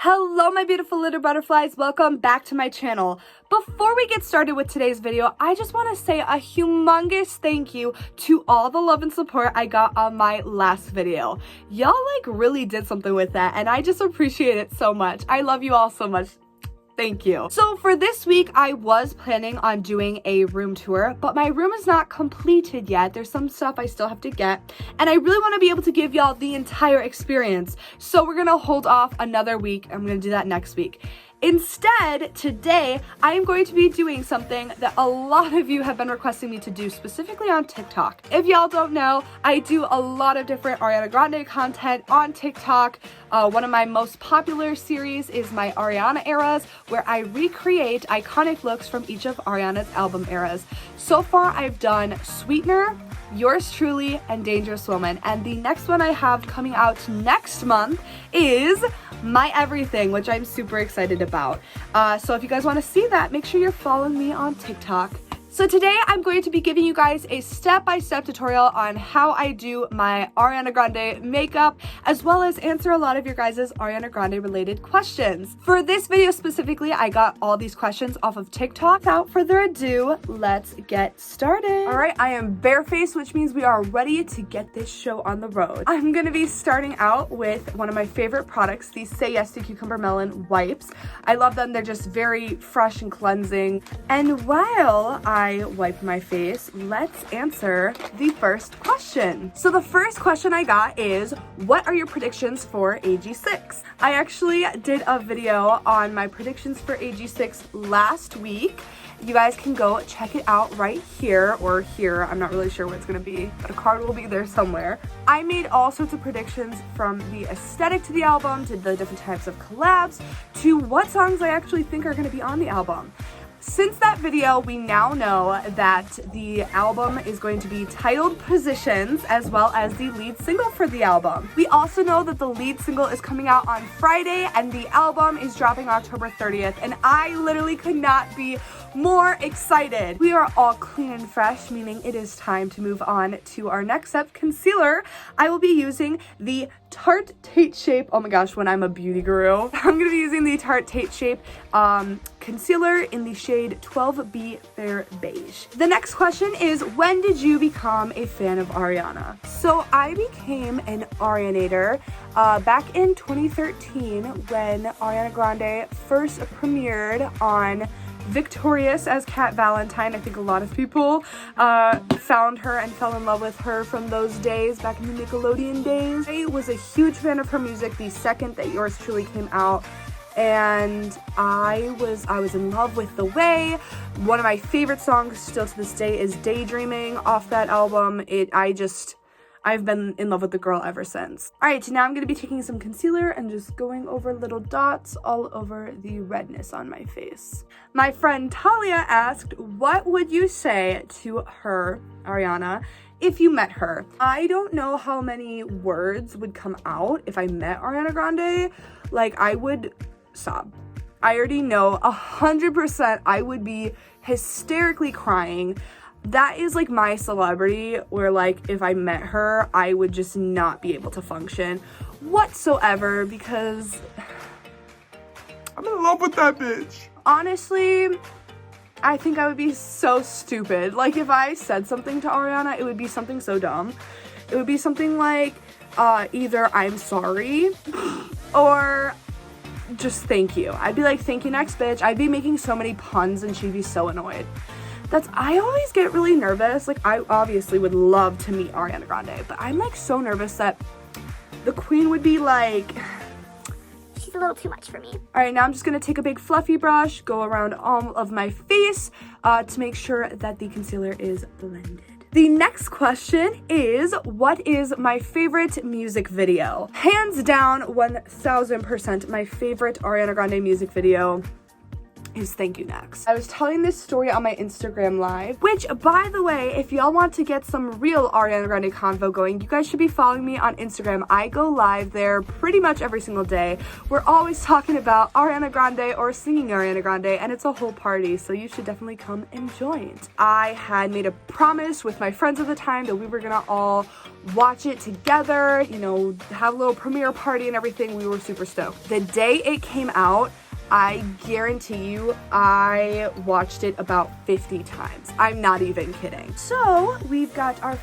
Hello my beautiful little butterflies, welcome back to my channel. Before we get started with today's video, I just want to say a humongous thank you to all the love and support I got on my last video. Y'all really did something with that and I just appreciate it so much. I love you all so much. Thank you. So for this week, I was planning on doing a room tour, but my room is not completed yet. There's some stuff I still have to get, and I really want to be able to give y'all the entire experience. So we're gonna hold off another week. I'm gonna do that next week. Instead, today, I am going to be doing something that a lot of you have been requesting me to do, specifically on TikTok. If y'all don't know, I do a lot of different Ariana Grande content on TikTok. One of my most popular series is my Ariana eras, where I recreate iconic looks from each of Ariana's album eras. So far, I've done Sweetener, Yours Truly, and Dangerous Woman. And the next one I have coming out next month is My Everything, which I'm super excited about. So if you guys want to see that, make sure you're following me on TikTok. So today I'm going to be giving you guys a step-by-step tutorial on how I do my Ariana Grande makeup, as well as answer a lot of your guys' Ariana Grande related questions. For this video specifically, I got all these questions off of TikTok. Without further ado, let's get started. All right, I am barefaced, which means we are ready to get this show on the road. I'm gonna be starting out with one of my favorite products, these Say Yes to Cucumber Melon wipes. I love them, they're just very fresh and cleansing. And while I wipe my face, let's answer the first question. So the first question I got is, what are your predictions for AG6? I actually did a video on my predictions for AG6 last week. You guys can go check it out right here or here. I'm not really sure where it's gonna be, but a card will be there somewhere. I made all sorts of predictions, from the aesthetic to the album, to the different types of collabs, to what songs I actually think are gonna be on the album. Since that video, we now know that the album is going to be titled Positions, as well as the lead single for the album. We also know that the lead single is coming out on Friday and the album is dropping October 30th, and I literally could not be more excited. We are all clean and fresh, meaning it is time to move on to our next step, concealer. I will be using the Tarte Tate Shape. Oh my gosh, when I'm a beauty guru. I'm gonna be using the Tarte Tate Shape concealer in the shade 12B Fair Beige. The next question is, when did you become a fan of Ariana? So I became an Arianator back in 2013 when Ariana Grande first premiered on Victorious as Cat Valentine. I think a lot of people found her and fell in love with her from those days, back in the Nickelodeon days. I was a huge fan of her music the second that Yours Truly came out, and I was in love with The Way. One of my favorite songs still to this day is Daydreaming off that album. I've been in love with the girl ever since. All right, so now I'm gonna be taking some concealer and just going over little dots all over the redness on my face. My friend Talia asked, what would you say to her, Ariana, if you met her? I don't know how many words would come out if I met Ariana Grande. I would sob. I already know 100% I would be hysterically crying. That is my celebrity, where if I met her, I would just not be able to function whatsoever, because I'm in love with that bitch. Honestly, I think I would be so stupid. If I said something to Ariana, it would be something so dumb. It would be something like either I'm sorry or just thank you. I'd be like, thank you next, bitch. I'd be making so many puns and she'd be so annoyed. I always get really nervous. I obviously would love to meet Ariana Grande, but I'm so nervous that the queen would be she's a little too much for me. All right, now I'm just gonna take a big fluffy brush, go around all of my face to make sure that the concealer is blended. The next question is, what is my favorite music video? Hands down, 1000% my favorite Ariana Grande music video is Thank You Next. I was telling this story on my Instagram live, which, by the way, if y'all want to get some real Ariana Grande convo going, you guys should be following me on Instagram. I go live there pretty much every single day. We're always talking about Ariana Grande or singing Ariana Grande, and it's a whole party, so you should definitely come and join. I had made a promise with my friends at the time that we were gonna all watch it together, you know, have a little premiere party and everything. We were super stoked. The day it came out, I guarantee you I watched it about 50 times. I'm not even kidding. So we've got our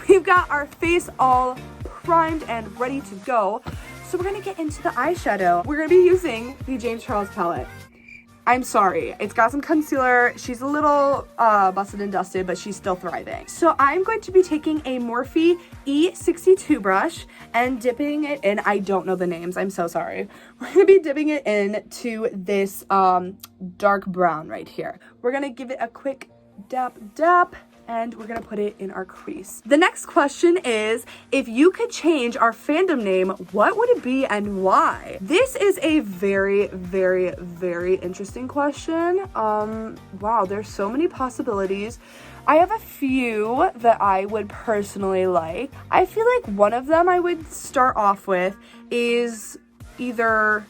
we've got our face all primed and ready to go. So we're gonna get into the eyeshadow. We're gonna be using the James Charles palette. I'm sorry, it's got some concealer. She's a little busted and dusted, but she's still thriving. So I'm going to be taking a Morphe E62 brush and dipping it in, I don't know the names, I'm so sorry. We're gonna be dipping it into this dark brown right here. We're gonna give it a quick dap, and we're gonna put it in our crease. The next question is, if you could change our fandom name, what would it be and why? This is a very, very, very interesting question. Wow, there's so many possibilities. I have a few that I would personally like. I feel like one of them I would start off with is either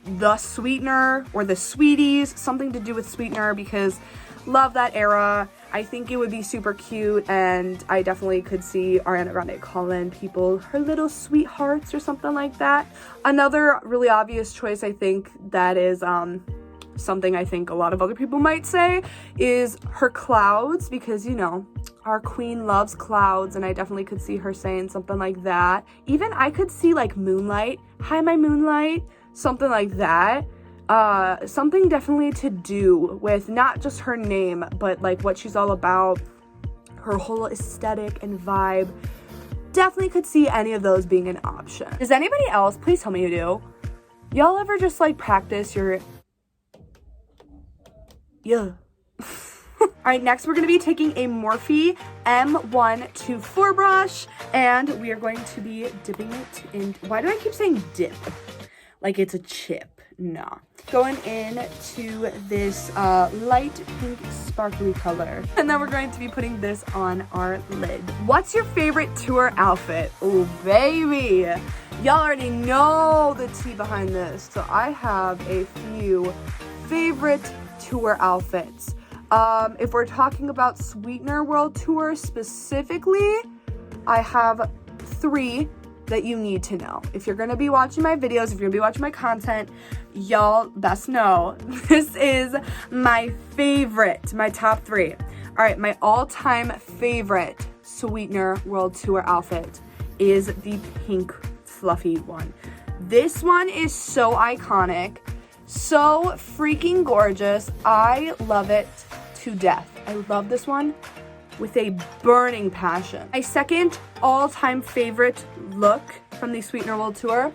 the Sweetener or the Sweeties, something to do with Sweetener, because love that era. I think it would be super cute, and I definitely could see Ariana Grande calling people her little sweethearts or something like that. Another really obvious choice, I think, that is something I think a lot of other people might say, is her clouds, because, you know, our queen loves clouds, and I definitely could see her saying something like that. Even I could see like Moonlight, hi my Moonlight, something like that. Something definitely to do with not just her name, but like what she's all about, her whole aesthetic and vibe. Definitely could see any of those being an option. Does anybody else? Please tell me you do. Y'all ever just like practice your yeah. Alright, next we're going to be taking a Morphe M124 brush, and we are going to be dipping it in. Why do I keep saying dip? Like it's a chip. Nah. Going into this light pink sparkly color. And then we're going to be putting this on our lid. What's your favorite tour outfit? Oh, baby. Y'all already know the tea behind this. So I have a few favorite tour outfits. If we're talking about Sweetener World Tour specifically, I have 3 that you need to know. If you're gonna be watching my videos, if you're gonna be watching my content, y'all best know this is my favorite, my top 3. All right, my all-time favorite Sweetener World Tour outfit is the pink fluffy one. This one is so iconic, so freaking gorgeous. I love it to death. I love this one with a burning passion. My second all-time favorite look from the Sweetener World Tour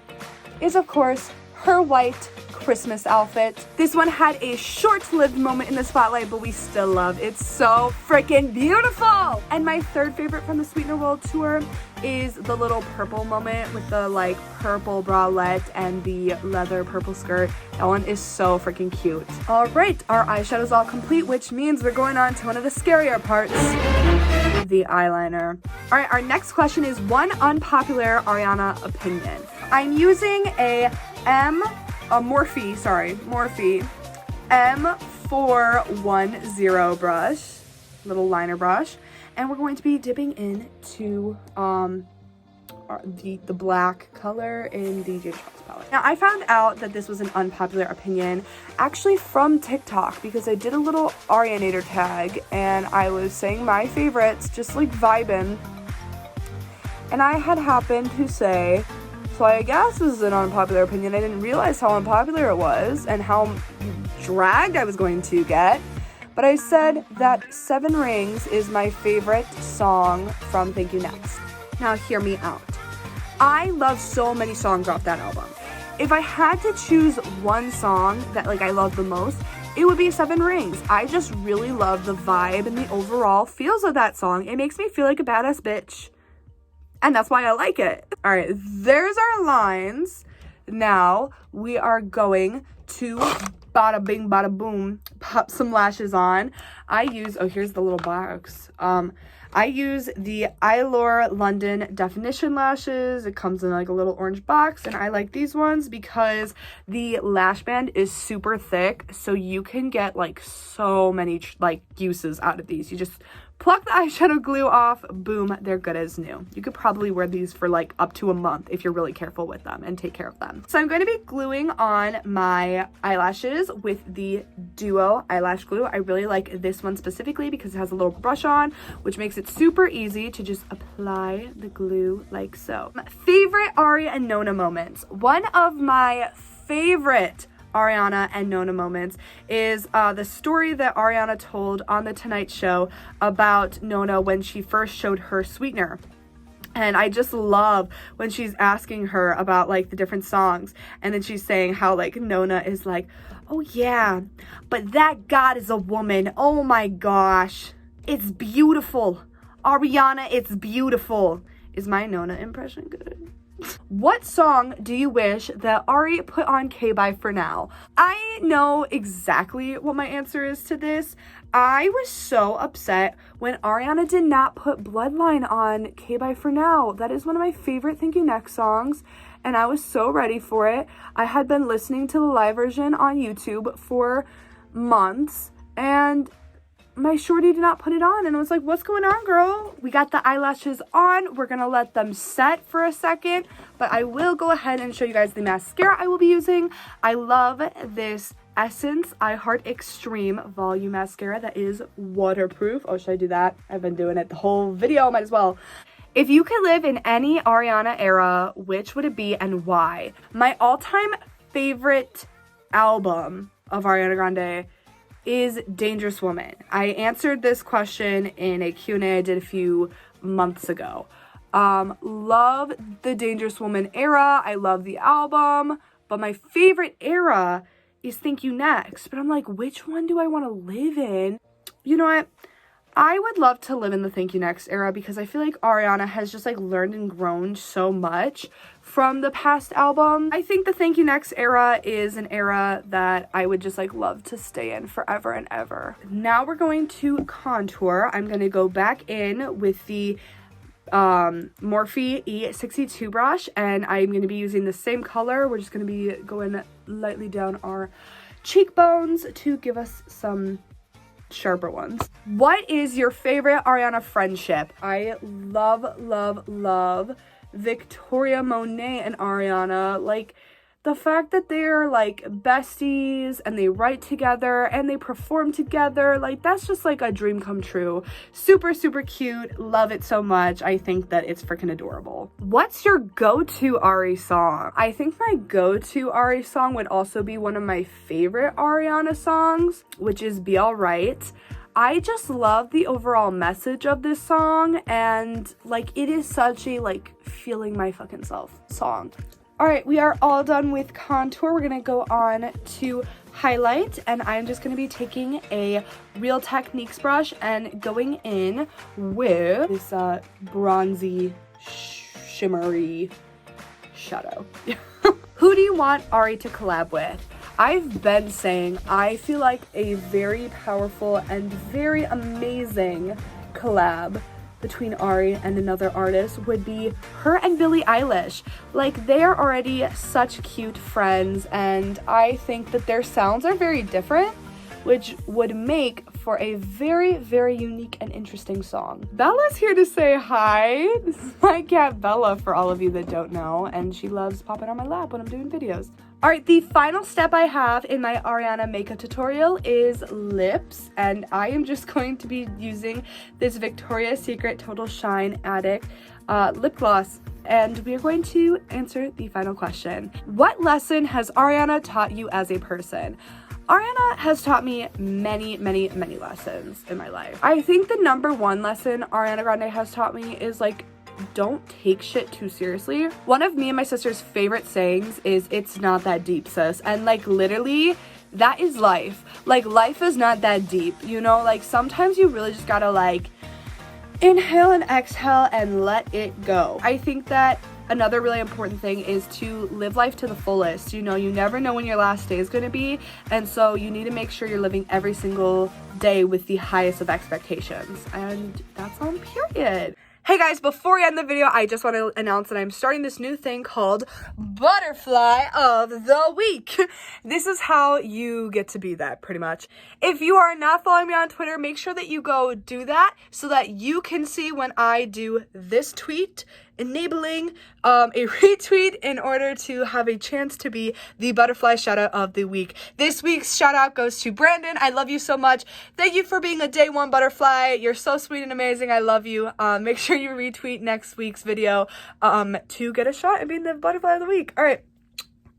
is, of course, her white Christmas outfit. This one had a short-lived moment in the spotlight, but we still love it. It's so freaking beautiful! And my third favorite from the Sweetener World Tour is the little purple moment with the like purple bralette and the leather purple skirt. That one is so freaking cute. All right, our eyeshadow's all complete, which means we're going on to one of the scarier parts, the eyeliner. All right, our next question is one unpopular Ariana opinion. I'm using a Morphe M410 brush, little liner brush, and we're going to be dipping into the black color in the James Charles palette. Now, I found out that this was an unpopular opinion actually from TikTok, because I did a little Arianator tag and I was saying my favorites, just like vibing, and I had happened to say, so I guess this is an unpopular opinion. I didn't realize how unpopular it was and how dragged I was going to get. But I said that 7 Rings is my favorite song from Thank You Next. Now hear me out. I love so many songs off that album. If I had to choose one song that like I love the most, it would be 7 Rings. I just really love the vibe and the overall feels of that song. It makes me feel like a badass bitch. And that's why I like it. All right, there's our lines. now we are going to bada bing bada boom pop some lashes on. I use, oh, here's the little box. I use the Eyeliner London Definition lashes. It comes in like a little orange box, and I like these ones because the lash band is super thick, so you can get like so many like uses out of these. You just pluck the eyeshadow glue off, boom, they're good as new. You could probably wear these for like up to a month if you're really careful with them and take care of them. So I'm going to be gluing on my eyelashes with the Duo eyelash glue. I really like this one specifically because it has a little brush on, which makes it super easy to just apply the glue like so. Favorite Ari and Nona moments. One of my favorite Ariana and Nona moments is the story that Ariana told on The Tonight Show about Nona when she first showed her sweetener. And I just love when she's asking her about like the different songs, and then she's saying how like Nona is like, oh yeah, but that God is a woman. Oh my gosh, it's beautiful. Ariana, it's beautiful. Is my Nona impression good? What song do you wish that Ari put on K-Bye for now? I know exactly what my answer is to this. I was so upset when Ariana did not put Bloodline on K-Bye for now. That is one of my favorite Thank You Next songs, and I was so ready for it. I had been listening to the live version on YouTube for months, and my shorty did not put it on, and I was like, what's going on, girl? We got the eyelashes on. We're gonna let them set for a second, but I will go ahead and show you guys the mascara I will be using. I love this Essence I Heart Extreme Volume Mascara that is waterproof. Oh, should I do that? I've been doing it the whole video, might as well. If you could live in any Ariana era, which would it be and why? My all-time favorite album of Ariana Grande is Dangerous Woman. I answered this question in a Q&A I did a few months ago. Love the Dangerous Woman era. I love the album, but my favorite era is Thank You Next. But I'm like, which one do I want to live in? You know what? I would love to live in the Thank You Next era because I feel like Ariana has just like learned and grown so much from the past album. I think the Thank You Next era is an era that I would just like love to stay in forever and ever. Now we're going to contour. I'm going to go back in with the Morphe E62 brush, and I'm going to be using the same color. We're just going to be going lightly down our cheekbones to give us some sharper ones. What is your favorite Ariana friendship? I love Victoria Monet and Ariana. Like, the fact that they're like besties and they write together and they perform together, like that's just like a dream come true. Super cute. Love it so much. I think that it's freaking adorable. What's your go-to Ari song? I think my go-to Ari song would also be one of my favorite Ariana songs, which is Be Alright. I just love the overall message of this song, and like it is such a like feeling my fucking self song. All right, we are all done with contour. We're gonna go on to highlight, and I'm just gonna be taking a Real Techniques brush and going in with this bronzy, shimmery shadow. Who do you want Ari to collab with? I've been saying I feel like a very powerful and very amazing collab between Ari and another artist would be her and Billie Eilish. Like, they are already such cute friends, and I think that their sounds are very different, which would make for a very unique and interesting song. Bella's here to say hi. This is my cat Bella, for all of you that don't know, and she loves popping on my lap when I'm doing videos. All right, the final step I have in my Ariana makeup tutorial is lips, and I am just going to be using this Victoria's Secret Total Shine Addict lip gloss, and we are going to answer the final question. What lesson has Ariana taught you as a person? Ariana has taught me many lessons in my life. I think the number one lesson Ariana Grande has taught me is like, don't take shit too seriously. One of me and my sister's favorite sayings is, it's not that deep, sis. And like literally, that is life. Like, life is not that deep, you know? Like, sometimes you really just gotta like inhale and exhale and let it go. I think that another really important thing is to live life to the fullest. You know, you never know when your last day is going to be, and so you need to make sure you're living every single day with the highest of expectations. And that's on period. Hey guys, before we end the video, I just want to announce that I'm starting this new thing called Butterfly of the Week. This is how you get to be that, pretty much. If you are not following me on Twitter, make sure that you go do that so that you can see when I do this tweet, enabling a retweet in order to have a chance to be the butterfly shout out of the week. This week's shout out goes to Brandon. I love you so much. Thank you for being a day one butterfly. You're so sweet and amazing. I love you. Make sure you retweet next week's video to get a shot at being the butterfly of the week. All right.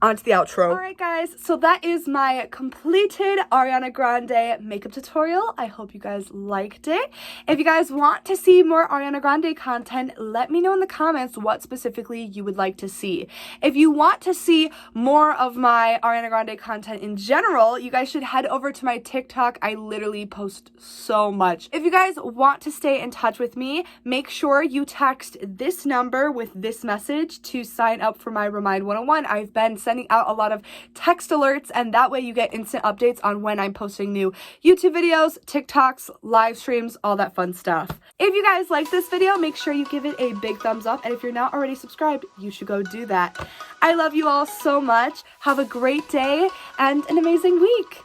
On to the outro. Alright guys, so that is my completed Ariana Grande makeup tutorial. I hope you guys liked it. If you guys want to see more Ariana Grande content, let me know in the comments what specifically you would like to see. If you want to see more of my Ariana Grande content in general, you guys should head over to my TikTok. I literally post so much. If you guys want to stay in touch with me, make sure you text this number with this message to sign up for my Remind 101. I've been sending out a lot of text alerts, and that way you get instant updates on when I'm posting new YouTube videos, TikToks, live streams, all that fun stuff. If you guys like this video, make sure you give it a big thumbs up, and if you're not already subscribed, you should go do that. I love you all so much. Have a great day and an amazing week.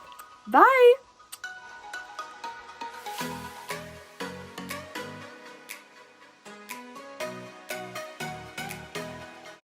Bye!